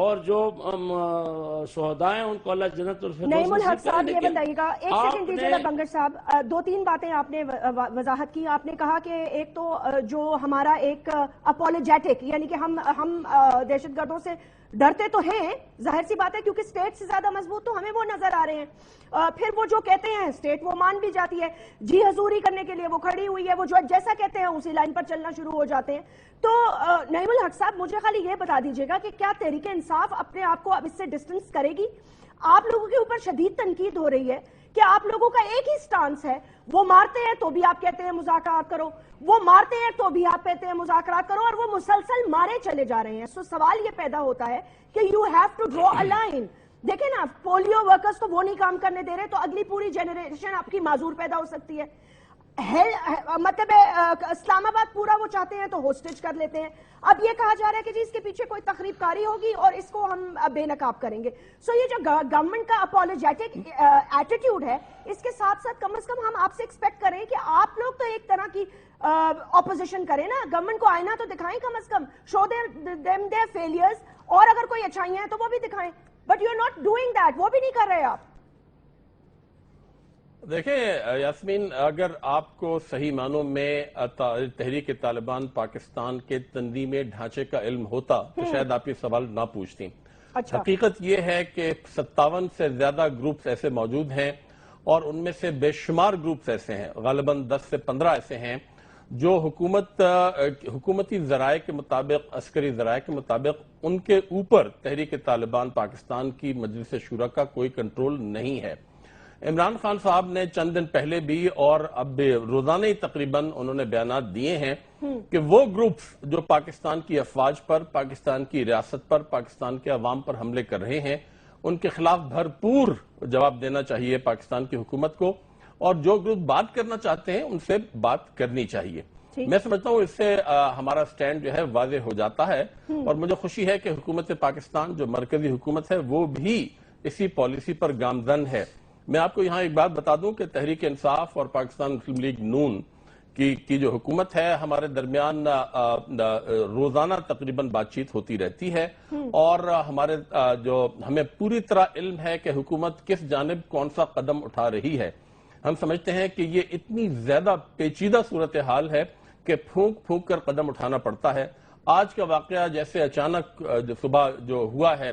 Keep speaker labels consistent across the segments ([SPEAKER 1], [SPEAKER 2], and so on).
[SPEAKER 1] اور جو شہداء ہیں ان کو اللہ جنت الفردوس
[SPEAKER 2] نعیم الحق صاحب یہ
[SPEAKER 1] لیکن
[SPEAKER 2] بتائیے گا، ایک سیکنڈ دیجیے گا بنگش صاحب، دو تین باتیں آپ نے وضاحت کی. آپ نے کہا کہ ایک تو جو ہمارا ایک اپولوجیٹک، یعنی کہ ہم دہشت گردوں سے ڈرتے تو ہیں، ظاہر سی بات ہے کیونکہ اسٹیٹ سے زیادہ مضبوط تو ہمیں وہ نظر آ رہے ہیں. پھر وہ جو کہتے ہیں اسٹیٹ وہ مان بھی جاتی ہے، جی حضوری کرنے کے لیے وہ کھڑی ہوئی ہے، وہ جو جیسا کہتے ہیں اسی لائن پر چلنا شروع ہو جاتے ہیں. تو نعیم الحق صاحب مجھے خالی یہ بتا دیجیے گا کہ کیا تحریک انصاف اپنے آپ کو اب اس سے ڈسٹنس کرے گی؟ آپ لوگوں کے اوپر شدید تنقید ہو رہی ہے کہ آپ لوگوں کا ایک ہی سٹانس ہے، وہ مارتے ہیں تو بھی آپ کہتے ہیں مذاکرات کرو، وہ مارتے ہیں تو بھی آپ کہتے ہیں مذاکرات کرو، اور وہ مسلسل مارے چلے جا رہے ہیں. سو سوال یہ پیدا ہوتا ہے کہ you have to draw a line. دیکھیں نا، پولیو ورکرز کو وہ نہیں کام کرنے دے رہے تو اگلی پوری جنریشن آپ کی معذور پیدا ہو سکتی ہے. مطلب اسلام آباد پورا وہ چاہتے ہیں تو ہوسٹیج کر لیتے ہیں. اب یہ کہا جا رہا ہے کہ جی اس کے پیچھے کوئی تخریب کاری ہوگی اور اس کو ہم بے نقاب کریں گے. سو یہ جو گورنمنٹ کا اپولوجیٹک ایٹیٹیوڈ ہے، اس کے ساتھ ساتھ کم از کم ہم آپ سے ایکسپیکٹ کریں کہ آپ لوگ تو ایک طرح کی اپوزیشن کریں نا، گورنمنٹ کو آئینہ تو دکھائیں کم از کم، شو دیم دیئر فیلیئرز، اور اگر کوئی اچھائیاں ہیں تو وہ بھی دکھائیں. But you are not doing that, وہ بھی نہیں کر رہے آپ.
[SPEAKER 3] دیکھیں یاسمین، اگر آپ کو صحیح معنوں میں تحریک طالبان پاکستان کے تنظیمی ڈھانچے کا علم ہوتا تو شاید آپ یہ سوال نہ پوچھتیں. حقیقت یہ ہے کہ 57 سے زیادہ گروپس ایسے موجود ہیں، اور ان میں سے بے شمار گروپس ایسے ہیں، غالباً 10 سے 15 ایسے ہیں جو حکومتی ذرائع کے مطابق، عسکری ذرائع کے مطابق ان کے اوپر تحریک طالبان پاکستان کی مجلس شورا کا کوئی کنٹرول نہیں ہے. عمران خان صاحب نے چند دن پہلے بھی اور اب روزانہ ہی تقریباً انہوں نے بیانات دیے ہیں کہ وہ گروپس جو پاکستان کی افواج پر، پاکستان کی ریاست پر، پاکستان کے عوام پر حملے کر رہے ہیں، ان کے خلاف بھرپور جواب دینا چاہیے پاکستان کی حکومت کو، اور جو گروپ بات کرنا چاہتے ہیں ان سے بات کرنی چاہیے. میں سمجھتا ہوں اس سے ہمارا سٹینڈ جو ہے واضح ہو جاتا ہے، اور مجھے خوشی ہے کہ حکومت پاکستان جو مرکزی حکومت ہے وہ بھی اسی پالیسی پر گامزن ہے. میں آپ کو یہاں ایک بات بتا دوں کہ تحریک انصاف اور پاکستان مسلم لیگ نون کی جو حکومت ہے، ہمارے درمیان روزانہ تقریباً بات چیت ہوتی رہتی ہے، اور ہمیں پوری طرح علم ہے کہ حکومت کس جانب کون سا قدم اٹھا رہی ہے. ہم سمجھتے ہیں کہ یہ اتنی زیادہ پیچیدہ صورتحال ہے کہ پھونک پھونک کر قدم اٹھانا پڑتا ہے. آج کا واقعہ جیسے اچانک صبح جو ہوا ہے،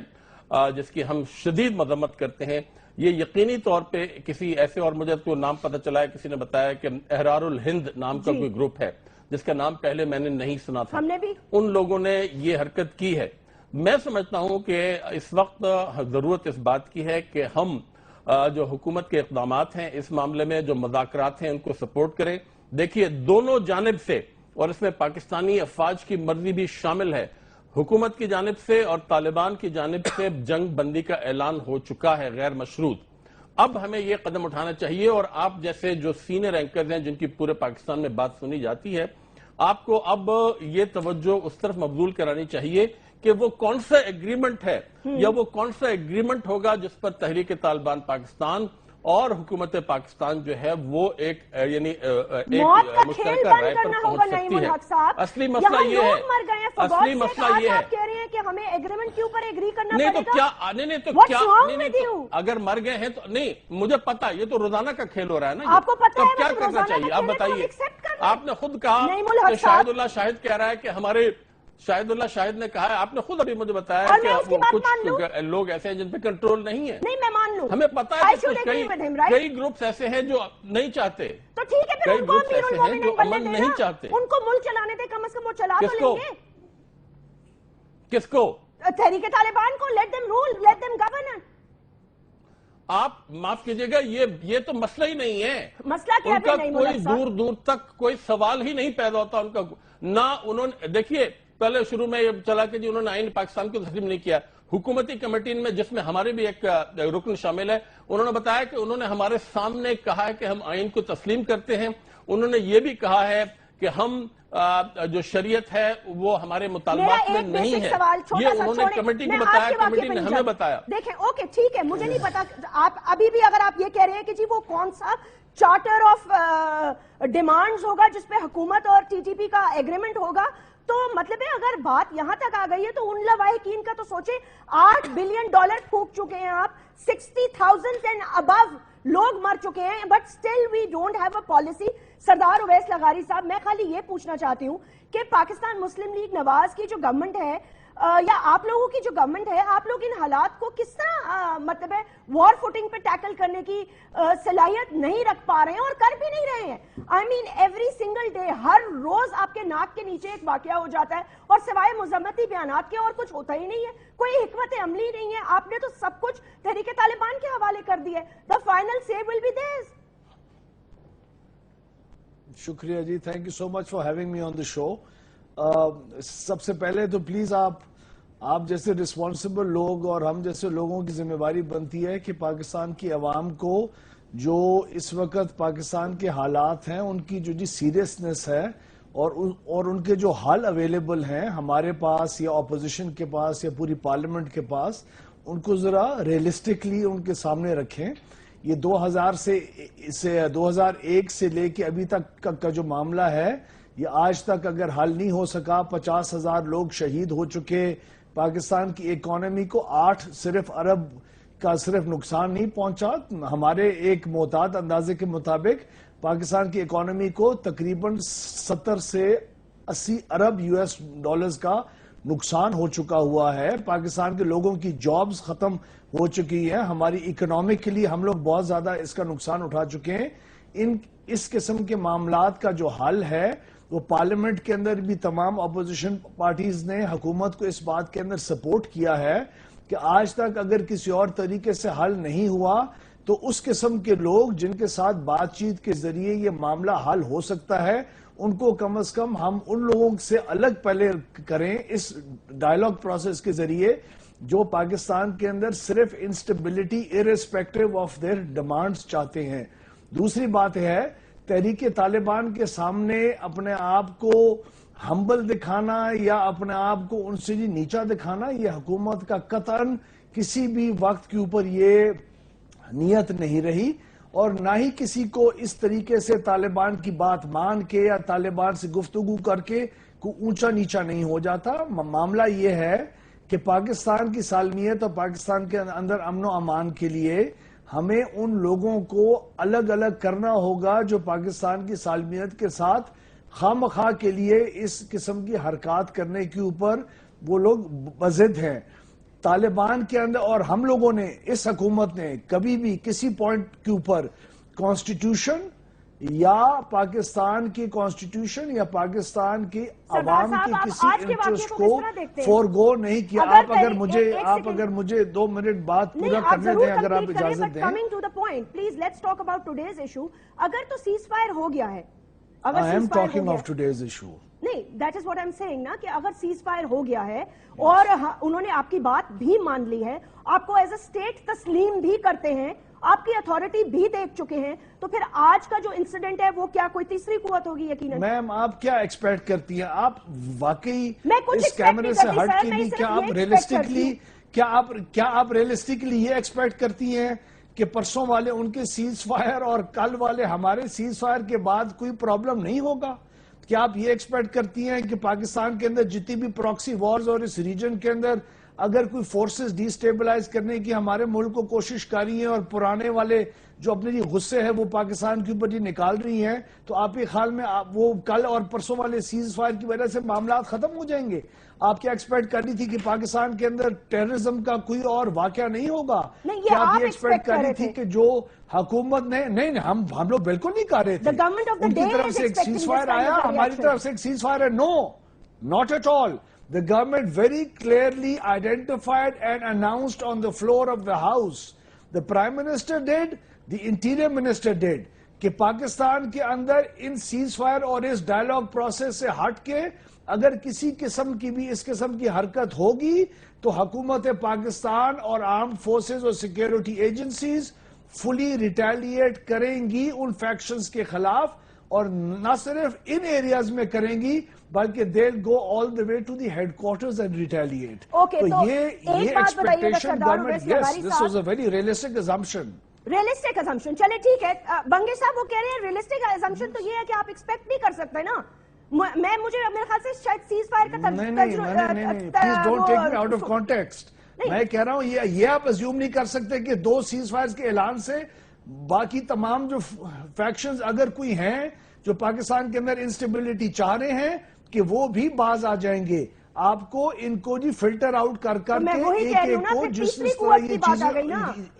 [SPEAKER 3] جس کی ہم شدید مذمت کرتے ہیں، یہ یقینی طور پہ کسی ایسے، اور مجھے تو نام پتہ چلا ہے، کسی نے بتایا کہ احرار الہند نام کا کوئی گروپ ہے جس کا نام پہلے میں نے نہیں سنا تھا، ان لوگوں نے یہ حرکت کی ہے. میں سمجھتا ہوں کہ اس وقت ضرورت اس بات کی ہے کہ ہم جو حکومت کے اقدامات ہیں اس معاملے میں، جو مذاکرات ہیں، ان کو سپورٹ کریں. دیکھیے دونوں جانب سے، اور اس میں پاکستانی افواج کی مرضی بھی شامل ہے، حکومت کی جانب سے اور طالبان کی جانب سے جنگ بندی کا اعلان ہو چکا ہے غیر مشروط. اب ہمیں یہ قدم اٹھانا چاہیے، اور آپ جیسے جو سینئر اینکرز ہیں جن کی پورے پاکستان میں بات سنی جاتی ہے، آپ کو اب یہ توجہ اس طرف مبذول کرانی چاہیے کہ وہ کون سا ایگریمنٹ ہے، یا وہ کون سا ایگریمنٹ ہوگا جس پر تحریک طالبان پاکستان اور حکومت پاکستان جو ہے وہ ایک مشترکہ رائے پر پہنچ سکتی ہے. اصلی مسئلہ یہ ہے، اصلی مسئلہ یہ ہے،
[SPEAKER 2] کہہ رہے ہیں کہ ہمیں ایگریمنٹ کے اوپر ایگری کرنا
[SPEAKER 3] نہیں
[SPEAKER 2] پڑے
[SPEAKER 3] تو
[SPEAKER 2] گا.
[SPEAKER 3] کیا اگر مر گئے ہیں تو نہیں، مجھے پتا یہ تو روزانہ کا کھیل ہو رہا ہے نا.
[SPEAKER 2] آپ کو پتا ہے
[SPEAKER 3] کیا کرنا چاہیے آپ بتائیے. آپ نے خود کہا کہ شاہد اللہ شاہد کہہ رہا ہے کہ ہمارے شاہد اللہ شاہد نے کہا ہے، آپ نے خود ابھی مجھے بتایا کہ کچھ لوگ ایسے ہیں جن پہ کنٹرول نہیں ہے.
[SPEAKER 2] نہیں میں مان لوں،
[SPEAKER 3] ہمیں پتا ہے کہ کئی گروپس ایسے ہیں جو نہیں چاہتے،
[SPEAKER 2] تو ٹھیک ہے پھر
[SPEAKER 3] کئی گروپس ایسے ہیں جو امن نہیں چاہتے.
[SPEAKER 2] ان کو ملک چلانے دے، کم از کم وہ چلا تو لیں گے.
[SPEAKER 3] کس کو؟
[SPEAKER 2] تحریک طالبان کو. Let them rule, let them govern.
[SPEAKER 3] آپ معاف کیجئے گا، یہ تو مسئلہ ہی نہیں ہے.
[SPEAKER 2] مسئلہ کیا ہے؟
[SPEAKER 3] ان کا کوئی دور دور تک کوئی سوال ہی نہیں پیدا ہوتا ان کا. نہ انہوں نے، دیکھیے پہلے شروع میں یہ چلا کہ جی انہوں نے آئین پاکستان کو تسلیم نہیں کیا. حکومتی کمیٹی میں، جس میں ہمارے بھی ایک رکن شامل ہے، انہوں نے بتایا کہ انہوں نے ہمارے سامنے کہا ہے کہ ہم آئین کو تسلیم کرتے ہیں. انہوں نے یہ بھی کہا ہے کہ ہم جو شریعت ہے وہ ہمارے مطالبات میں نہیں ہے. یہ انہوں نے کمیٹی کو بتایا، کمیٹی نے ہمیں بتایا.
[SPEAKER 2] دیکھیں اوکے ٹھیک ہے، مجھے نہیں پتا آپ ابھی بھی اگر آپ یہ کہہ رہے ہیں کہ جی وہ کون سا چارٹر آف ڈیمانڈز ہوگا جس پہ حکومت اور ٹی ٹی پی کا ایگریمنٹ ہوگا، تو مطلب ہے اگر بات یہاں تک آ گئی ہے تو ان لواحقین کا تو سوچیں. $8 بلین پھونک چکے ہیں آپ, 60,000 اینڈ ابو لوگ مر چکے ہیں, but still we don't have a policy. Sardar Awais لغاری صاحب, میں خالی یہ پوچھنا چاہتی ہوں کہ پاکستان مسلم لیگ نواز کی جو گورنمنٹ ہے یا آپ لوگوں کی جو گورنمنٹ ہے, آپ لوگ ان حالات کو کس طرح مطلب ہے وار فوٹنگ پہ ٹیکل کرنے کی صلاحیت نہیں رکھ پا رہے ہیں اور کر بھی نہیں رہے ہیں؟ آئی مین ایوری سنگل ڈے, ہر روز آپ کے ناک کے نیچے ایک واقعہ ہو جاتا ہے اور سوائے مذمتی بیانات کے اور کچھ ہوتا ہی نہیں ہے, کوئی حکمت عملی نہیں ہے. آپ نے تو سب کچھ تحریک طالبان کے حوالے کر دیا ہے. دا فائنل سے ول بی دیئرز.
[SPEAKER 4] شکریہ جی, thank you so much for having me on the show. سب سے پہلے تو پلیز آپ جیسے رسپانسبل لوگ اور ہم جیسے لوگوں کی ذمہ داری بنتی ہے کہ پاکستان کی عوام کو جو اس وقت پاکستان کے حالات ہیں ان کی جو سیریسنس ہے اور ان کے جو حل اویلیبل ہیں ہمارے پاس یا اپوزیشن کے پاس یا پوری پارلیمنٹ کے پاس, ان کو ذرا ریئلسٹکلی ان کے سامنے رکھیں. یہ 2001 سے لے کے ابھی تک کا جو معاملہ ہے یہ آج تک اگر حل نہیں ہو سکا, 50,000 لوگ شہید ہو چکے, پاکستان کی اکانومی کو 8 ارب کا صرف نقصان نہیں پہنچا, ہمارے ایک معتاد اندازے کے مطابق پاکستان کی اکانومی کو تقریباً 70 سے 80 ارب US کا نقصان ہو چکا ہوا ہے. پاکستان کے لوگوں کی جابز ختم ہو چکی ہیں, ہماری اکنامکلی ہم لوگ بہت زیادہ اس کا نقصان اٹھا چکے ہیں. اس قسم کے معاملات کا جو حل ہے وہ پارلیمنٹ کے اندر بھی تمام اپوزیشن پارٹیز نے حکومت کو اس بات کے اندر سپورٹ کیا ہے کہ آج تک اگر کسی اور طریقے سے حل نہیں ہوا تو اس قسم کے لوگ جن کے ساتھ بات چیت کے ذریعے یہ معاملہ حل ہو سکتا ہے ان کو کم از کم ہم ان لوگوں سے الگ پہلے کریں اس ڈائیلاگ پروسیس کے ذریعے جو پاکستان کے اندر صرف instability irrespective of their demands چاہتے ہیں. دوسری بات ہے تحریک طالبان کے سامنے اپنے آپ کو ہمبل دکھانا یا اپنے آپ کو ان سے نیچا دکھانا, یہ حکومت کا قطعاً کسی بھی وقت کے اوپر یہ نیت نہیں رہی, اور نہ ہی کسی کو اس طریقے سے طالبان کی بات مان کے یا طالبان سے گفتگو کر کے کوئی اونچا نیچا نہیں ہو جاتا. معاملہ یہ ہے کہ پاکستان کی سالمیت اور پاکستان کے اندر امن و امان کے لیے ہمیں ان لوگوں کو الگ الگ کرنا ہوگا جو پاکستان کی سالمیت کے ساتھ خواہ کے لیے اس قسم کی حرکات کرنے کے اوپر وہ لوگ بضد ہیں. طالبان کے اندر اور ہم لوگوں نے, اس حکومت نے کبھی بھی کسی پوائنٹ کے اوپر کانسٹیٹیوشن یا پاکستان کی کانسٹیٹیوشن یا پاکستان کی عوام کی کسی انٹرسٹ کو فورگو نہیں کیا. آپ اگر مجھے 2 منٹ بات پورا کرنے دیں اگر آپ اجازت دیں.
[SPEAKER 2] Coming to the point please, let's talk about today's issue. اگر تو سیز فائر ہو گیا ہے,
[SPEAKER 4] I am talking of today's issue.
[SPEAKER 2] نہیں, that is what I'm saying نا, کہ اگر سیز فائر ہو گیا ہے اور انہوں نے آپ کی بات بھی مان لی ہے, آپ کو ایز اے اسٹیٹ تسلیم بھی کرتے ہیں, آپ کی اتھارٹی بھی دیکھ چکے ہیں, تو پھر آج کا جو انسیڈنٹ ہے وہ کیا کوئی تیسری قوت ہوگی یقیناً؟
[SPEAKER 4] میم آپ کیا ایکسپیکٹ کرتی ہیں؟ آپ واقعی اس کیمرے سے ہٹ کے بھی کیا آپ ریئلسٹکلی یہ ایکسپیکٹ کرتی ہیں کہ پرسوں والے ان کے سیز فائر اور کل والے ہمارے سیز فائر کے بعد کوئی پرابلم نہیں ہوگا؟ کیا آپ یہ ایکسپیکٹ کرتی ہیں کہ پاکستان کے اندر جتنی بھی پراکسی وارز اور اس ریجن کے اندر اگر کوئی فورسز ڈی سٹیبلائز کرنے کی ہمارے ملک کو کوشش کر رہی ہیں اور پرانے والے جو اپنے لیے غصے ہیں وہ پاکستان کے اوپر نکال رہی ہیں, تو آپ کے خیال میں وہ کل اور پرسوں والے سیز فائر کی وجہ سے معاملات ختم ہو جائیں گے؟ آپ کیا ایکسپیکٹ کر رہی تھی کہ پاکستان کے اندر ٹیررزم کا کوئی اور واقعہ نہیں ہوگا؟ کیا آپ یہ ایکسپیکٹ کر رہی تھی کہ جو حکومت نے نہیں ہم لوگ بالکل نہیں کر رہے تھے, ان کی طرف سے ایک سیز فائر آیا, ہماری طرف سے ایک سیز فائر ہے؟ نو, not at all. The government very clearly identified and announced on the floor of the house. The Prime Minister did, the Interior Minister did, کہ پاکستان کے اندر ان سیز فائر اور اس ڈائیلاگ پروسیس سے ہٹ کے اگر کسی قسم کی بھی اس قسم کی حرکت ہوگی تو حکومت پاکستان اور آرمڈ فورسز اور سیکیورٹی ایجنسیز فلی ریٹیلیٹ کریں گی ان فیکشنز کے خلاف, اور نہ صرف ان ایریاز میں کریں گی بلکہ they'll go all the way to the headquarters and retaliate. تو یہ expectation government, yes, this was a very realistic assumption.
[SPEAKER 2] Realistic assumption, چلے ٹھیک ہے. بنگے صاحب وہ کہہ رہے ہیں ریئلسٹک assumption تو یہ ہے کہ آپ ایکسپیکٹ نہیں کر سکتے نا. میں مجھے میرے خیال سے شاید سیز فائر کا
[SPEAKER 4] نہیں please don't take me out of context. میں کہہ رہا ہوں یہ آپ ازیوم نہیں کر سکتے کہ 2 سیز فائرز کے اعلان سے باقی تمام جو فیکشنز اگر کوئی ہیں جو پاکستان کے اندر انسٹیبلٹی چاہ رہے ہیں کہ وہ بھی باز آ جائیں گے. آپ کو ان کو جی فلٹر آؤٹ کر کے ایک ایک کو جس طرح یہ چیزیں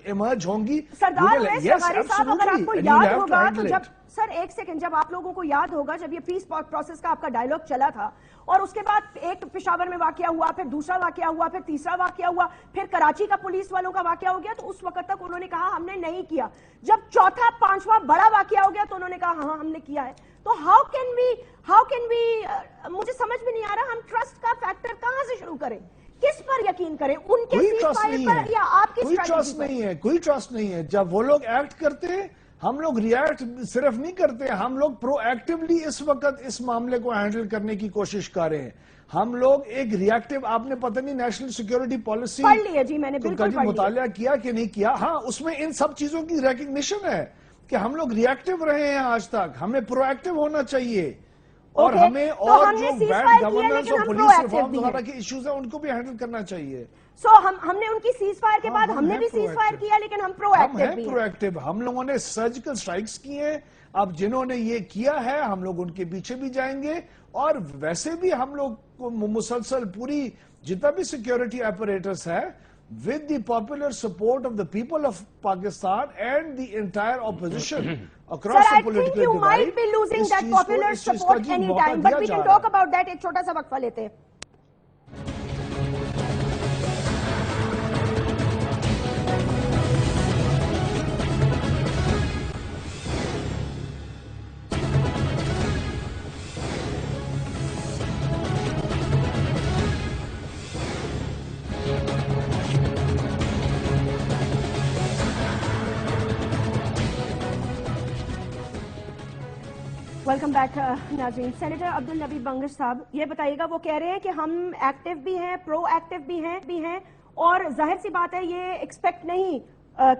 [SPEAKER 4] ایمرج ہوں گی.
[SPEAKER 2] سردار صاحب اگر آپ کو یاد ہوگا تو جب سر ایک سیکنڈ جب آپ لوگوں کو یاد ہوگا جب یہ پیس پروسیس کا آپ کا ڈائیلاگ چلا تھا اور اس کے بعد ایک پشاور میں واقعہ ہوا پھر دوسرا واقعہ ہوا پھر تیسرا واقعہ ہوا پھر کراچی کا پولیس والوں کا واقعہ ہو گیا تو اس وقت تک انہوں نے کہا ہم نے نہیں کیا. جب چوتھا پانچواں بڑا واقعہ ہو گیا تو انہوں نے کہا ہاں ہم نے کیا ہے. تو ہاؤ کین وی مجھے سمجھ میں نہیں آ رہا ہم ٹرسٹ کا فیکٹر کہاں سے شروع کریں, کس پر یقین کریں, ان کے سیز فائر پر یا آپ کی اسٹریٹجی پر؟
[SPEAKER 4] کوئی ٹرسٹ نہیں ہے. جب وہ لوگ ایکٹ کرتے ہیں ہم لوگ ریئیکٹ صرف نہیں کرتے, ہم لوگ پرو ایکٹیولی اس وقت اس معاملے کو ہینڈل کرنے کی کوشش کر رہے ہیں. ہم لوگ ایک ریئیکٹیو, آپ نے پتہ نہیں نیشنل سیکیورٹی پالیسی
[SPEAKER 2] پڑھ لی ہے جی, میں نے بالکل
[SPEAKER 4] مطالعہ کیا کہ نہیں کیا. ہاں اس میں ان سب چیزوں کی ریکگنیشن ہے کہ ہم لوگ ریئیکٹیو رہے ہیں آج تک, ہمیں پرو ایکٹیو ہونا چاہیے اور ہمیں اور جو بیڈ گورننس اور پولیس ریفارم وغیرہ کے ایشوز ہیں ان کو بھی ہینڈل کرنا چاہیے.
[SPEAKER 2] سو ہم نے ان کی سیز فائر کے بعد ہم نے بھی سیز فائر کیا لیکن ہم پرو ایکٹیو بھی ہیں.
[SPEAKER 4] پرو ایکٹیو ہم لوگوں نے سرجیکل سٹرائکس کی ہیں. اب جنہوں نے یہ کیا ہے ہم لوگ ان کے پیچھے بھی جائیں گے اور ویسے بھی ہم لوگ مسلسل پوری جتنا بھی سیکیورٹی اپریٹس ہے with the popular support of the people of Pakistan and the entire opposition across the political divide.
[SPEAKER 2] Sir, I think you might be losing that popular support any time, but we can talk about that. ایک چھوٹا سا وقفہ لیتے ہیں. Welcome back ناظرین. Senator Abdul Nabi Bangash صاحب یہ بتائیے گا, وہ کہہ رہے ہیں کہ ہم ایکٹیو بھی ہیں, پرو ایکٹیو بھی ہیں اور ظاہر سی بات ہے یہ ایکسپیکٹ نہیں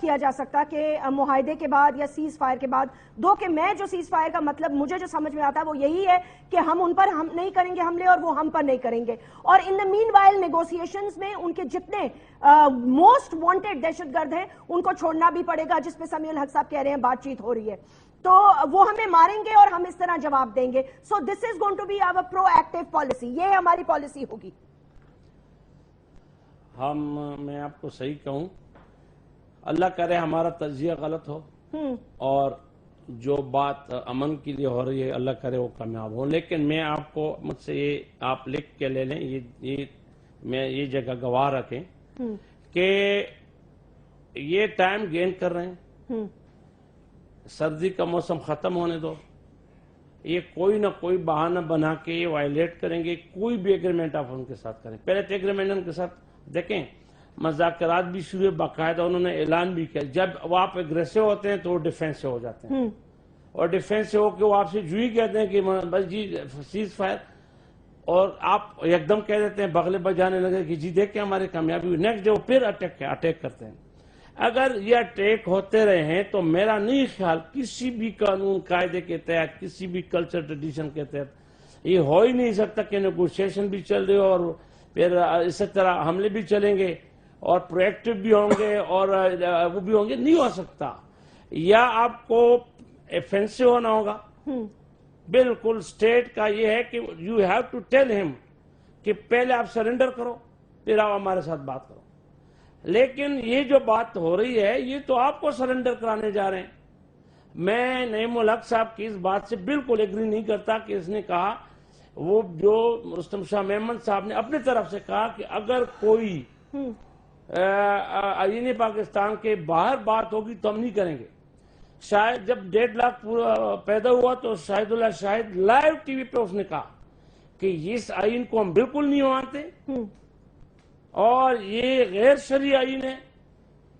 [SPEAKER 2] کیا جا سکتا کہ معاہدے کے بعد یا سیز فائر کے بعد دو کہ میں جو سیز فائر کا مطلب مجھے جو سمجھ میں آتا ہے وہ یہی ہے کہ ہم ان پر ہم نہیں کریں گے حملے اور وہ ہم پر نہیں کریں گے, اور ان دا مین وائل نیگوسیشنز میں ان کے جتنے موسٹ وانٹڈ دہشت گرد ہیں ان کو چھوڑنا بھی پڑے گا, جس پہ سمیع الحق صاحب کہہ رہے ہیں بات چیت ہو رہی ہے تو وہ ہمیں ماریں گے اور ہم اس طرح جواب دیں گے. So this is going to be our proactive policy, یہ ہماری پالیسی ہوگی.
[SPEAKER 1] میں آپ کو صحیح کہوں, اللہ کرے ہمارا تجزیہ غلط ہو اور جو بات امن کے لیے ہو رہی ہے اللہ کرے وہ کامیاب ہو, لیکن میں آپ کو مجھ سے یہ آپ لکھ کے لے لیں, یہ جگہ گواہ رکھیں کہ یہ ٹائم گین کر رہے ہیں, سردی کا موسم ختم ہونے دو, یہ کوئی نہ کوئی بہانہ بنا کے یہ وائلیٹ کریں گے, کوئی بھی ایگریمنٹ آپ ان کے ساتھ کریں. پہلے تو ایگریمنٹ ان کے ساتھ دیکھیں مذاکرات بھی شروع, باقاعدہ انہوں نے اعلان بھی کیا, جب وہ آپ اگریسو ہوتے ہیں تو وہ ڈیفینس سے ہو جاتے ہیں اور ڈیفینس سے ہو کے وہ آپ سے جو ہی کہتے ہیں کہ بس جی سیز فائر, اور آپ ایک دم کہہ دیتے ہیں بغلے بجانے لگے کہ جی دیکھ کے ہماری کامیابی ہوئی, نیکسٹ ڈے وہ پھر اٹیک کرتے ہیں. اگر یہ اٹیک ہوتے رہے ہیں تو میرا نہیں خیال کسی بھی قانون قاعدے کے تحت کسی بھی کلچر ٹریڈیشن کے تحت یہ ہو ہی نہیں سکتا کہ نیگوشیشن بھی چل رہی ہو اور پھر اسی طرح حملے بھی چلیں گے اور پرویکٹیو بھی ہوں گے اور وہ بھی ہوں گے, نہیں ہو سکتا. یا آپ کو ایفینسو ہونا ہوگا, بالکل اسٹیٹ کا یہ ہے کہ یو ہیو ٹو ٹیل ہم کہ پہلے آپ سرنڈر کرو پھر آپ ہمارے ساتھ بات کرو. لیکن یہ جو بات ہو رہی ہے یہ تو آپ کو سرنڈر کرانے جا رہے ہیں. میں نعیم الحق صاحب کی اس بات سے بالکل ایگری نہیں کرتا کہ اس نے کہا, وہ جو رستم شاہ محمد صاحب نے اپنی طرف سے کہا کہ اگر کوئی آئین پاکستان کے باہر بات ہوگی تو ہم نہیں کریں گے. شاید جب 1.5 لاکھ پیدا ہوا تو شاہد اللہ شاہد لائیو ٹی وی پہ اس نے کہا کہ اس آئین کو ہم بالکل نہیں مانتے اور یہ غیر شرعی آئین ہے,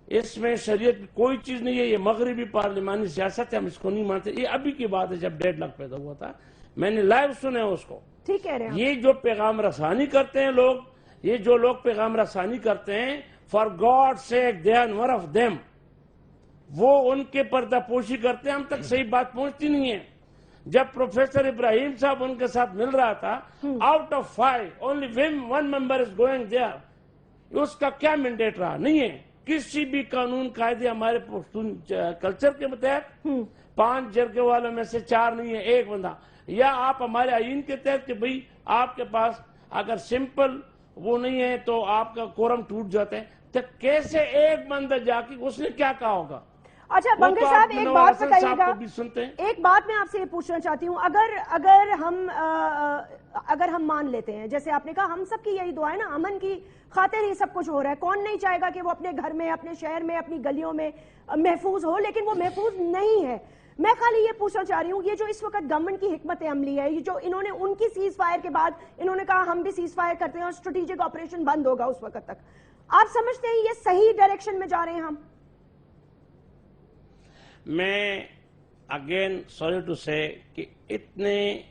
[SPEAKER 1] اس میں شریعت کی کوئی چیز نہیں ہے, یہ مغربی پارلیمانی سیاست ہے, ہم اس کو نہیں مانتے. یہ ابھی کی بات ہے جب 1.5 لاکھ پیدا ہوا تھا, میں نے لائیو سنا اس کو.
[SPEAKER 2] ٹھیک کہہ رہے ہیں.
[SPEAKER 1] یہ جو پیغام رسانی کرتے ہیں لوگ, یہ جو لوگ پیغام رسانی کرتے ہیں, for God sake they are one of them, وہ ان کے پردہ پوشی کرتے ہیں, ہم تک صحیح بات پہنچتی نہیں ہے. جب پروفیسر ابراہیم صاحب ان کے ساتھ مل رہا تھا, out of 5 only 1 member is going there. اس کا کیا مینڈیٹ رہا؟ نہیں ہے. کسی بھی قانون قاعدے ہمارے پختون کلچر کے تحت 5 جرگے والوں میں سے 4 نہیں ہے, 1 بندہ. یا آپ ہمارے آئین کے تحت کہ بھئی آپ کے پاس اگر سمپل وہ نہیں ہے تو آپ کا کورم ٹوٹ جاتا ہے, تو کیسے ایک بندہ جا کے اس نے کیا کہا ہوگا؟
[SPEAKER 2] اچھا بنگے صاحب ایک بات بتائیے گا, ایک بات میں آپ سے یہ پوچھنا چاہتی ہوں, اگر ہم مان لیتے ہیں, جیسے آپ نے کہا ہم سب کی یہی دعا ہے نا, امن کی خاطر ہی سب کچھ ہو رہا ہے, کون نہیں چاہے گا کہ وہ اپنے گھر میں, اپنے شہر میں, اپنی گلیوں میں محفوظ ہو, لیکن وہ محفوظ نہیں ہے. میں خالی یہ پوچھنا چاہ رہی ہوں, یہ جو اس وقت گورنمنٹ کی حکمت عملی ہے, یہ جو انہوں نے ان کی سیز فائر کے بعد انہوں نے کہا ہم بھی سیز فائر کرتے ہیں اور اسٹریٹجک آپریشن بند ہوگا اس وقت تک, آپ سمجھتے ہیں یہ صحیح ڈائریکشن میں جا رہے ہیں ہم؟
[SPEAKER 1] میں اگین سوری ٹو سے کہ اتنے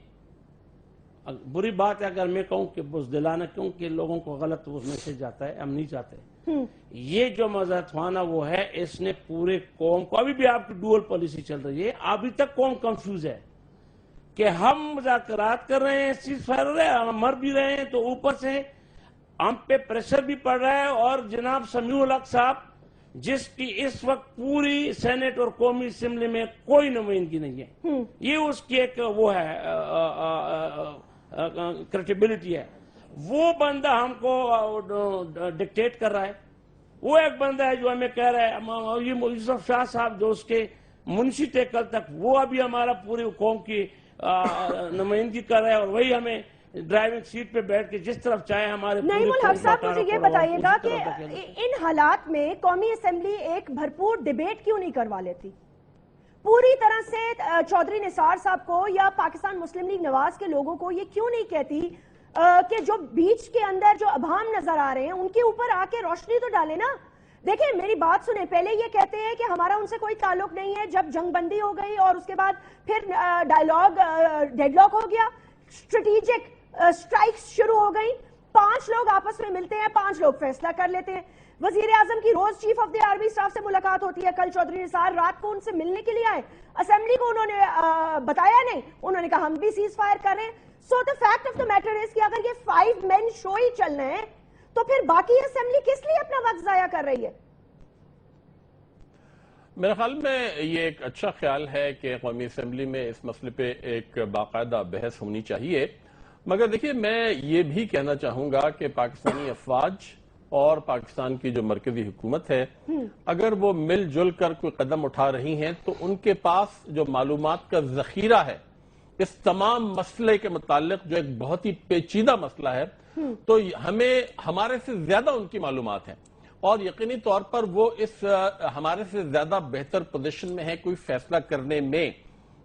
[SPEAKER 1] بری بات ہے اگر میں کہوں کہ بزدلانہ, کیونکہ لوگوں کو غلط اس میسج جاتا ہے, ہم نہیں چاہتے. یہ جو مذہب خانہ وہ ہے, اس نے پورے قوم کو, ابھی بھی آپ کی ڈوئل پالیسی چل رہی ہے, ابھی تک قوم کنفیوز ہے کہ ہم مذاکرات کر رہے ہیں, سیز فائر ہو رہے ہیں, ہم مر بھی رہے ہیں, تو اوپر سے ہم پہ پریشر بھی پڑ رہا ہے. اور جناب سمیع الحق صاحب جس کی اس وقت پوری سینٹ اور قومی اسمبلی میں کوئی نمائندگی نہیں ہے, یہ اس کی ایک وہ ہے کریڈیبلٹی ہے, وہ بندہ ہم کو ڈکٹیٹ کر رہا ہے. وہ ایک بندہ ہے جو ہمیں کہہ رہا ہے, یہ یوسف شاہ صاحب جو اس کے منشی تھے کل تک, وہ ابھی ہمارا پوری قوم کی نمائندگی کر رہا ہے, اور وہی ہمیں ڈرائیونگ سیٹ پہ بیٹھ کے جس طرف چاہے ہمارے.
[SPEAKER 2] نعیم الحق صاحب مجھے یہ بتائیے گا کہ ان حالات میں قومی اسمبلی ایک بھرپور ڈیبیٹ کیوں نہیں کروا لیتی؟ پوری طرح سے چودھری نثار صاحب کو یا پاکستان مسلم لیگ نواز کے لوگوں کو یہ کیوں نہیں کہتی کہ جو بیچ کے اندر جو ابہام نظر آ رہے ہیں ان کے اوپر آ کے روشنی تو ڈالے نا؟ دیکھیں میری بات سنیں, پہلے یہ کہتے ہیں کہ ہمارا ان سے کوئی تعلق نہیں ہے, جب جنگ بندی ہو گئی اور اس کے بعد پھر ڈائیلاگ ڈیڈ لاک ہو گیا, اسٹریٹجک اسٹرائکس شروع ہو گئی, 5 لوگ آپس میں ملتے ہیں, 5 لوگ فیصلہ کر لیتے ہیں. وزیر اعظم کی روز chief of the army staff سے ملاقات ہوتی ہے, کل چودھری نثار رات کو ان سے ملنے کے لیے آئے, اسمبلی کو انہوں نے بتایا نہیں, انہوں نے کہا ہم بھی سیز فائر کر رہے ہیں. سو the fact of the matter is کہ اگر یہ 5 men شو ہی چل رہے ہیں تو پھر باقی اسمبلی کس لیے اپنا وقت ضائع کر رہی ہے؟
[SPEAKER 3] میرے خیال میں یہ ایک اچھا خیال ہے کہ قومی اسمبلی میں اس مسئلے پہ ایک باقاعدہ بحث ہونی چاہیے, مگر دیکھیے میں یہ بھی کہنا چاہوں گا کہ پاکستانی افواج اور پاکستان کی جو مرکزی حکومت ہے, اگر وہ مل جل کر کوئی قدم اٹھا رہی ہیں تو ان کے پاس جو معلومات کا ذخیرہ ہے اس تمام مسئلے کے متعلق, جو ایک بہت ہی پیچیدہ مسئلہ ہے, تو ہمیں ہمارے سے زیادہ ان کی معلومات ہیں, اور یقینی طور پر وہ اس ہمارے سے زیادہ بہتر پوزیشن میں ہے کوئی فیصلہ کرنے میں.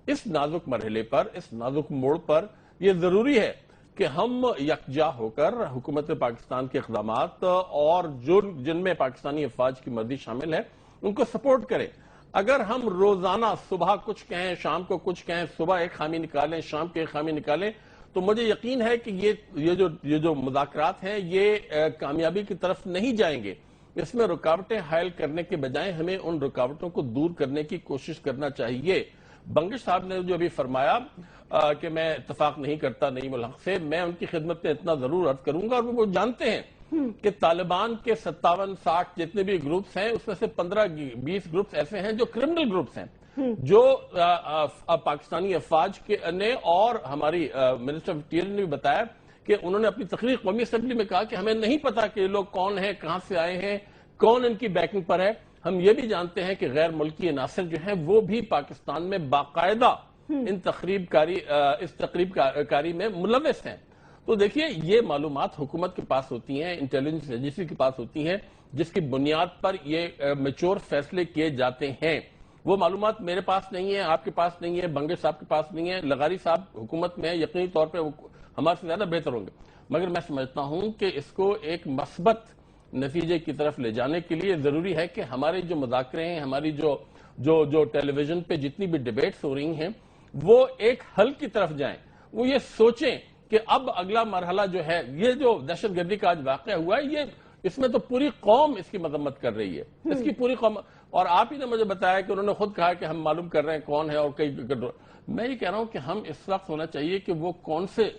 [SPEAKER 3] اس نازک مرحلے پر, اس نازک موڑ پر یہ ضروری ہے کہ ہم یکجا ہو کر حکومت پاکستان کے اقدامات اور جن میں پاکستانی افواج کی مرضی شامل ہے ان کو سپورٹ کریں. اگر ہم روزانہ صبح کچھ کہیں, شام کو کچھ کہیں, صبح ایک خامی نکالیں, شام کو ایک خامی نکالیں, تو مجھے یقین ہے کہ یہ جو مذاکرات ہیں یہ کامیابی کی طرف نہیں جائیں گے. اس میں رکاوٹیں حائل کرنے کے بجائے ہمیں ان رکاوٹوں کو دور کرنے کی کوشش کرنا چاہیے. بنگش صاحب نے جو ابھی فرمایا کہ میں اتفاق نہیں کرتا نعیم الحق سے, میں ان کی خدمت میں اتنا ضرور عرض کروں گا, اور وہ جانتے ہیں کہ طالبان کے 57-60 جتنے بھی گروپس ہیں اس میں سے 15-20 گروپس ایسے ہیں جو کرمنل گروپس ہیں, جو پاکستانی افواج نے اور ہماری منسٹر آف انٹیریئر نے بھی بتایا کہ انہوں نے اپنی تقریر قومی اسمبلی میں کہا کہ ہمیں نہیں پتا کہ یہ لوگ کون ہیں, کہاں سے آئے ہیں, کون ان کی بیکنگ پر ہے. ہم یہ بھی جانتے ہیں کہ غیر ملکی عناصر جو ہیں وہ بھی پاکستان میں باقاعدہ اس تقریب کاری میں ملوث ہیں. تو دیکھیے یہ معلومات حکومت کے پاس ہوتی ہیں, انٹیلیجنس ایجنسی کے پاس ہوتی ہیں, جس کی بنیاد پر یہ میچور فیصلے کیے جاتے ہیں. وہ معلومات میرے پاس نہیں ہے, آپ کے پاس نہیں ہے, بنگش صاحب کے پاس نہیں ہے, لغاری صاحب حکومت میں یقینی طور پہ ہمارے سے زیادہ بہتر ہوں گے. مگر میں سمجھتا ہوں کہ اس کو ایک مثبت نتیجے کی طرف لے جانے کے لیے ضروری ہے کہ ہمارے جو مذاکرے ہیں, ہماری جو ٹیلی ویژن پہ جتنی بھی ڈیبیٹس ہو رہی ہیں وہ ایک حل کی طرف جائیں. وہ یہ سوچیں کہ اب اگلا مرحلہ جو ہے, یہ جو دہشت گردی کا آج واقعہ ہوا ہے, اس میں تو پوری قوم اس کی مذمت کر رہی ہے, اس کی پوری قوم, اور آپ ہی نے مجھے بتایا کہ انہوں نے خود کہا کہ ہم معلوم کر رہے ہیں کون ہے اور کئی کنٹرول. میں یہ کہہ رہا ہوں کہ ہم اس وقت ہونا چاہیے کہ وہ کون سے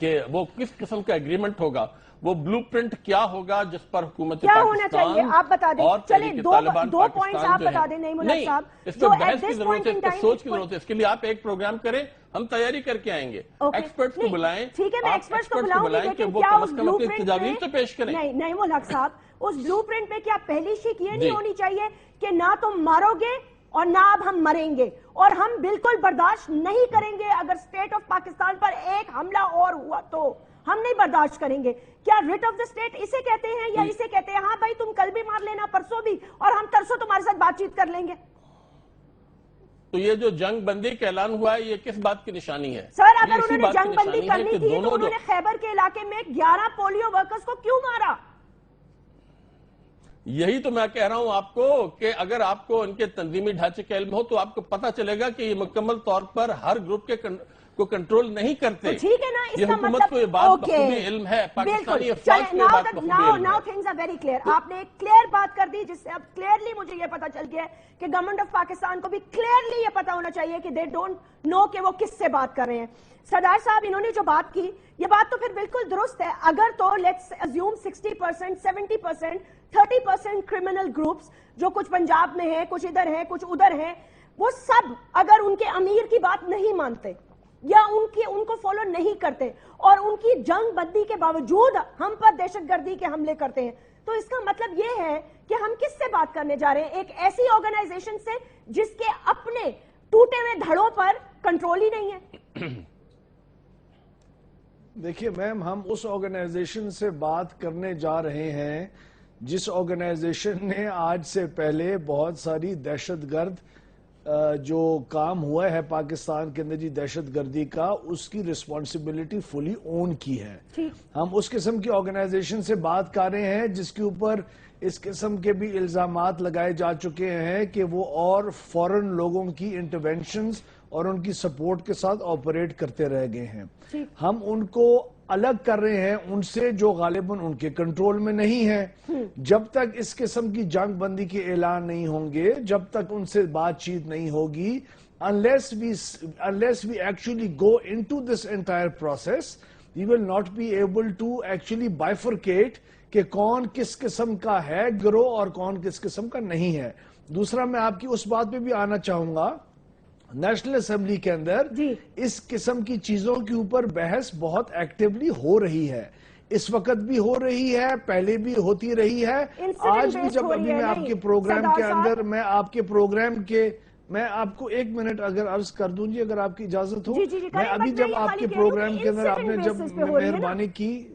[SPEAKER 3] کہ وہ کس قسم کا ایگریمنٹ ہوگا, وہ بلو پرنٹ کیا ہوگا جس پر حکومت
[SPEAKER 2] کیا ہونا چاہیے آپ بتا دیں. چلیں دو پوائنٹس آپ بتا دیں. نہیں ملک صاحب,
[SPEAKER 3] اس پر بحث کی ضرورت ہے, اس پر سوچ کی ضرورت ہے. اس کے لیے آپ ایک پروگرام کریں, ہم تیاری کر کے آئیں گے, ایکسپرٹس کو بلائیں.
[SPEAKER 2] ٹھیک ہے, میں ایکسپرٹس کو بلاؤں گی, لیکن کیا اس بلو پرنٹ میں نہیں ملک صاحب, اس بلو پرنٹ میں کیا پہلی شک یہ نہیں ہونی چاہیے کہ نہ تم مارو گے اور نہ اب ہم مریں گے, اور ہم بالکل برداشت نہیں کریں گے اگر اسٹیٹ آف پاکستان پر ایک حملہ اور ہوا تو ہم نہیں برداشت کریں گے. کیا ریٹ آف دا اسٹیٹ اسے کہتے ہیں یا اسے کہتے ہیں ہاں بھائی تم کل بھی مار لینا, پرسوں بھی, اور ہم ترسوں تمہارے ساتھ بات چیت کر لیں گے؟
[SPEAKER 3] تو یہ جو جنگ بندی کا اعلان ہوا ہے یہ کس بات کی نشانی ہے؟
[SPEAKER 2] سر اگر انہوں نے جنگ بندی کرنی تھی تو انہوں نے خیبر کے علاقے میں 11 پولیو ورکرز کو کیوں مارا؟
[SPEAKER 3] یہی تو میں کہہ رہا ہوں آپ کو کہ اگر آپ کو ان کے تنظیمی ڈھانچے کا علم ہو تو آپ کو پتا چلے گا کہ یہ مکمل طور پر ہر گروپ کے کو کنٹرول نہیں کرتے.
[SPEAKER 2] ٹھیک ہے نا, اس
[SPEAKER 3] یہ
[SPEAKER 2] کا
[SPEAKER 3] حکومت
[SPEAKER 2] مطلب
[SPEAKER 3] کو یہ بات بخوبی علم ہے, پاکستانی افواج کو یہ بات بخوبی علم ہے.
[SPEAKER 2] Now things are very clear. آپ نے ایک کلیئر بات کر دی جس سے اب کلیئرلی مجھے یہ پتا چل گیا ہے کہ گورنمنٹ آف پاکستان کو بھی کلیئرلی یہ پتا ہونا چاہیے کہ دے ڈونٹ نو کہ وہ کس سے بات کر رہے ہیں. سردار صاحب انہوں نے جو بات کی یہ بات تو پھر بالکل درست ہے. اگر تو لیٹس اسیوم 60%, 70%, 30% کرمنل گروپس جو کچھ پنجاب میں ہیں, کچھ ادھر ہیں, کچھ ادھر ہیں, وہ سب اگر ان کے امیر کی بات نہیں مانتے یا ان کو فالو نہیں کرتے اور ان کی جنگ بندی کے باوجود ہم پر دہشت گردی کے حملے کرتے ہیں, تو اس کا مطلب یہ ہے کہ ہم کس سے بات کرنے جا رہے ہیں؟ ایک ایسی آرگنائزیشن سے جس کے اپنے ٹوٹے ہوئے دھڑوں پر کنٹرول ہی نہیں ہے.
[SPEAKER 4] دیکھیے میم, ہم اس آرگنائزیشن سے بات کرنے جا رہے ہیں جس آرگنائزیشن نے آج سے پہلے بہت ساری دہشت گرد جو کام ہوا ہے پاکستان کے اندر جی دہشت گردی کا, اس کی رسپانسبلٹی فلی اون کی ہے. ہم اس قسم کی آرگنائزیشن سے بات کر رہے ہیں جس کے اوپر اس قسم کے بھی الزامات لگائے جا چکے ہیں کہ وہ اور فورن لوگوں کی انٹرونشنز اور ان کی سپورٹ کے ساتھ آپریٹ کرتے رہ گئے ہیں. ہم ان کو الگ کر رہے ہیں ان سے جو غالباً ان کے کنٹرول میں نہیں ہے. جب تک اس قسم کی جنگ بندی کے اعلان نہیں ہوں گے, جب تک ان سے بات چیت نہیں ہوگی, unless we actually go into this entire process, we will not be able to actually bifurcate کہ کون کس قسم کا ہے گروہ اور کون کس قسم کا نہیں ہے. دوسرا میں آپ کی اس بات پہ بھی آنا چاہوں گا, نیشنل اسمبلی کے اندر اس قسم کی چیزوں کے اوپر بحث بہت ایکٹیولی ہو رہی ہے, اس وقت بھی ہو رہی ہے, پہلے بھی ہوتی رہی ہے. آج بھی جب ابھی میں آپ کے پروگرام کے اندر میں آپ کو 1 منٹ اگر عرض کر دوں جی, اگر آپ کی اجازت ہو, میں ابھی جب آپ کے پروگرام کے اندر آپ نے جب مہربانی کی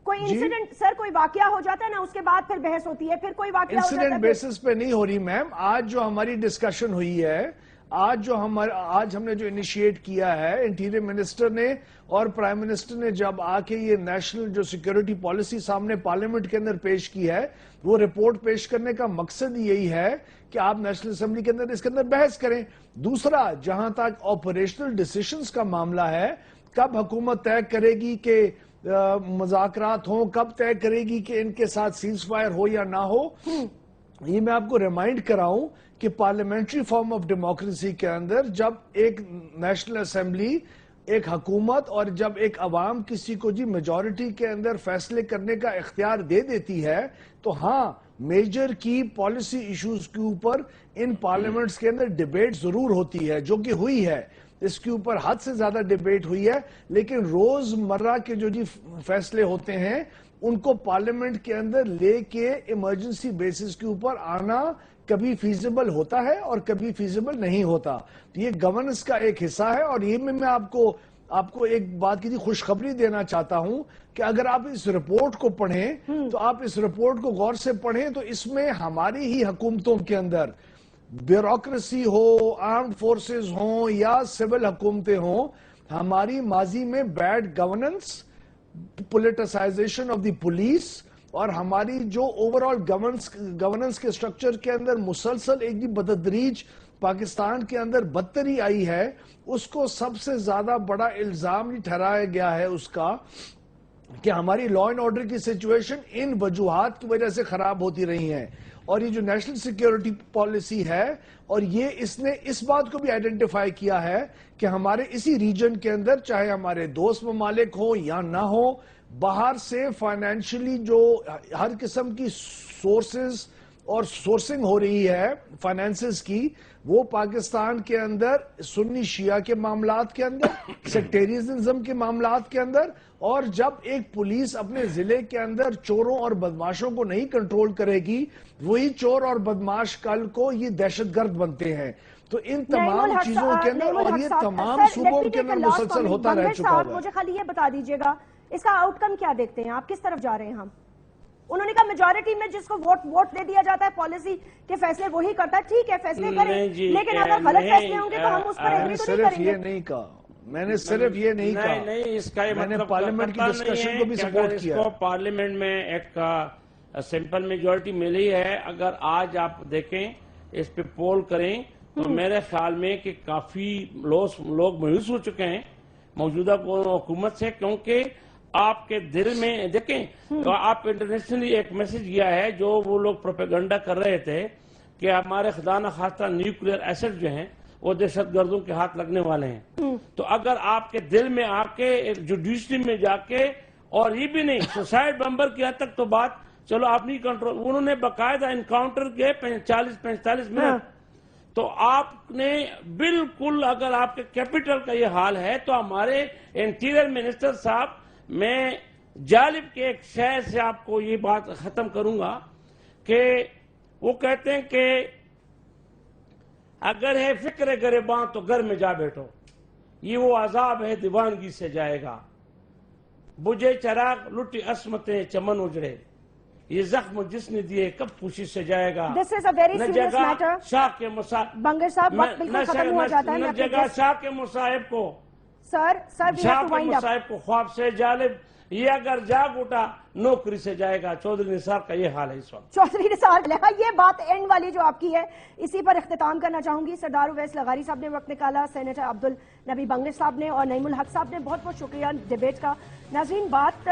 [SPEAKER 2] کوئی انسیڈنٹ سر کوئی واقعہ ہو جاتا ہے نا, اس کے بعد پھر بحث ہوتی ہے, پھر کوئی واقعہ ہو جاتا ہے.
[SPEAKER 4] انسیڈنٹ بیسس پہ نہیں ہو رہی میم. آج جو ہماری ڈسکشن ہوئی ہے, آج ہم نے جو انیشیٹ کیا ہے, انٹیریئر منسٹر نے اور پرائم منسٹر نے جب آ کے یہ نیشنل جو سیکیورٹی پالیسی سامنے پارلیمنٹ کے اندر پیش کی ہے, وہ رپورٹ پیش کرنے کا مقصد یہی ہے کہ آپ نیشنل اسمبلی کے اندر اس کے اندر بحث کریں. دوسرا, جہاں تک آپریشنل ڈیسیشنز کا معاملہ ہے, کب حکومت طے کرے گی کہ مذاکرات ہوں, کب طے کرے گی کہ ان کے ساتھ سیز فائر ہو یا نہ ہو, یہ میں آپ کو ریمائنڈ کراؤں کہ پارلیمنٹری فارم آف ڈیموکریسی کے اندر جب ایک نیشنل اسمبلی, ایک حکومت اور جب ایک عوام کسی کو جی میجورٹی کے اندر فیصلے کرنے کا اختیار دے دیتی ہے, تو ہاں میجر کی پالیسی ایشوز کے اوپر ان پارلیمنٹس کے اندر ڈیبیٹ ضرور ہوتی ہے, جو کہ ہوئی ہے. اس کے اوپر حد سے زیادہ ڈیبیٹ ہوئی ہے, لیکن روز مرہ کے جو جی فیصلے ہوتے ہیں ان کو پارلیمنٹ کے اندر لے کے ایمرجنسی بیسس کے اوپر آنا کبھی فیزیبل ہوتا ہے اور کبھی فیزیبل نہیں ہوتا. یہ گورننس کا ایک حصہ ہے. اور یہ میں آپ کو ایک بات کی خوشخبری دینا چاہتا ہوں کہ اگر آپ اس رپورٹ کو پڑھیں تو آپ اس رپورٹ کو غور سے پڑھیں تو اس میں ہماری ہی حکومتوں کے اندر بیوروکریسی ہو, آرمڈ فورسز ہوں یا سول حکومتیں ہوں, ہماری ماضی میں bad governance, politicisation of the police اور ہماری جو اوورآل گورننس کے سٹرکچر کے اندر مسلسل ایک دی بتدریج پاکستان کے اندر بدتری آئی ہے, اس کو سب سے زیادہ بڑا الزام ٹھہرایا گیا ہے اس کا کہ ہماری لا اینڈ آرڈر کی سچویشن ان وجوہات کی وجہ سے خراب ہوتی رہی ہیں. اور یہ جو نیشنل سیکیورٹی پالیسی ہے، اور یہ اس نے اس بات کو بھی آئیڈینٹیفائی کیا ہے کہ ہمارے اسی ریجن کے اندر، چاہے ہمارے دوست ممالک ہوں یا نہ ہوں، باہر سے فائنینشلی جو ہر قسم کی سورسز اور سورسنگ ہو رہی ہے فائنینسز کی، وہ پاکستان کے اندر سنی شیعہ کے معاملات کے اندر، سیکٹیریزم کے معاملات کے اندر. اور جب ایک پولیس اپنے ضلع کے اندر چوروں اور بدماشوں کو نہیں کنٹرول کرے گی، وہی چور اور بدماش کل کو یہ دہشت گرد بنتے ہیں. تو ان تمام چیزوں کے اندر اور یہ تمام صوبوں کے اندر مسلسل ہوتا رہ چکا ہے.
[SPEAKER 2] مجھے خالی یہ بتا دیجئے گا اس کا آؤٹ کم کیا دیکھتے ہیں آپ؟ کس طرف جا رہے ہیں ہم؟ انہوں نے کہا میجورٹی میں جس کو ووٹ دے دیا جاتا ہے پالیسی کے فیصلے وہی کرتا ہے. ٹھیک ہے، فیصلے کریں، لیکن اگر غلط فیصلے ہوں گے تو ہم اس پر ایگری تو نہیں کریں گے.
[SPEAKER 4] یہ نہیں کہا میں نے، صرف یہ نہیں کہا.
[SPEAKER 1] نہیں، اس کا یہ
[SPEAKER 4] میں نے
[SPEAKER 1] مطلب
[SPEAKER 4] پارلیمنٹ کی ڈسکشن کو بھی سپورٹ کیا.
[SPEAKER 1] اس کو پارلیمنٹ میں ایک سمپل میجورٹی ملی ہے. اگر آج آپ دیکھیں اس پہ پول کریں تو میرے خیال میں کہ کافی لوگ مایوس ہو چکے ہیں موجودہ حکومت سے، کیونکہ آپ کے دل میں دیکھیں آپ انٹرنیشنلی ایک میسج گیا ہے جو وہ لوگ پروپیگنڈا کر رہے تھے کہ ہمارے خدا نخواستہ نیوکلیئر ایسٹ جو ہیں وہ دہشت گردوں کے ہاتھ لگنے والے ہیں. تو اگر آپ کے دل میں آ کے جوڈیشری میں جا کے، اور یہ بھی نہیں سوسائڈ بمبر کی حد تک تو بات چلو آپ نہیں کنٹرول، انہوں نے باقاعدہ انکاؤنٹر کے 40-45 منٹ. تو آپ نے بالکل، اگر آپ کے کیپٹل کا یہ حال ہے تو ہمارے انٹیریئر منسٹر صاحب، میں جالب کے ایک شہر سے آپ کو یہ بات ختم کروں گا کہ وہ کہتے ہیں کہ اگر ہے فکر گریباں تو گھر میں جا بیٹھو، یہ وہ عذاب ہے دیوانگی سے جائے گا. بجھے چراغ لٹی عصمتیں چمن اجڑے، یہ زخم جس نے دیے کب پوشی سے جائے گا.
[SPEAKER 2] This is a very serious matter.
[SPEAKER 1] شاہ کے مصاحب،
[SPEAKER 2] بنگر صاحب وقت بالکل ختم ہوا جاتا ہے.
[SPEAKER 1] نہ جگہ شاہ کے مصاحب کو،
[SPEAKER 2] سر
[SPEAKER 1] شاہ کے مصاحب کو خواب سے جالب، یہ اگر جاگ اٹھا نوکری سے جائے گا. چودھری نثار کا یہ حال ہے اس وقت.
[SPEAKER 2] چودھری نثار، یہ بات اینڈ والی جو آپ کی ہے، اسی پر اختتام کرنا چاہوں گی. سردار اویس لغاری صاحب نے وقت نکالا، سینیٹر عبدالنبی بنگر صاحب نے، اور نعیم الحق صاحب نے. بہت بہت شکریہ ڈیبیٹ کا. ناظرین، بات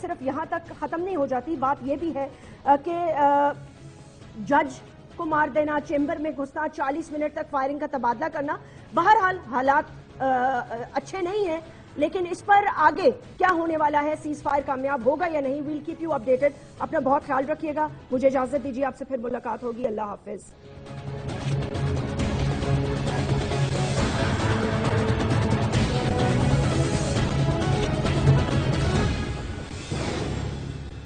[SPEAKER 2] صرف یہاں تک ختم نہیں ہو جاتی. بات یہ بھی ہے کہ جج کو مار دینا، چیمبر میں گھسنا، 40 منٹ تک فائرنگ کا تبادلہ کرنا، بہرحال حالات اچھے نہیں ہیں. لیکن اس پر آگے کیا ہونے والا ہے، سیز فائر کامیاب ہوگا یا نہیں، ویل کیپ یو اپڈیٹڈ. اپنا بہت خیال رکھیے گا. مجھے اجازت دیجیے، آپ سے پھر ملاقات ہوگی. اللہ حافظ.